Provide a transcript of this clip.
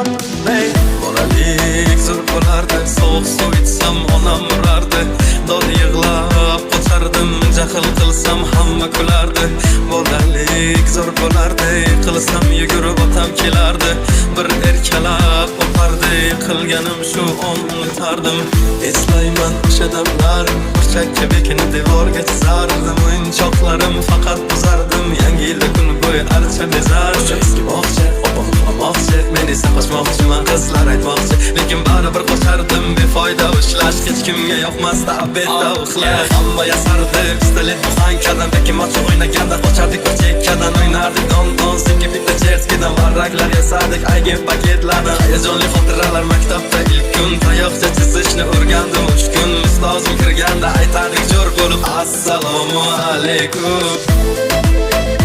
Hey, bolalik zo'r bo'lardi, sovuq suv ichsam onam urardi. Dod yig'lab qochardim, jahl qilsam hamma kulardi. Bolalik zo'r bo'lardi, qilsam yugurib otam kelardi. Bir erkalab o'pardi, qilganim shu unutardim. Eslayman o'sha damlar, burchakka bekinib devorga chizardim. O'yinchoqlarim faqat buzardim, yangi yilda kun bo'yi archa bezardim. Eski bog'cha, opam qilmoqchi, men esa qochmoqchiman, qizlar aytmoqchi, lekin baribir qochardim. Befoyda ushlash hech kimga yoqmasdi, abedda uxlash. Hamma yasardi, pistolet buxan kadam machi o'ynaganda qochardik bir chekkadan, o'ynardik don senga bitta cherskidan, varraklar yasardik aygi paketlardan. Hayajonli xotiralar maktabda ilk kun, tayoqcha chizishni o'rgandim 3 kun. Ustozim kirganda aytardik jo'r bo'lib assalomu alaykum.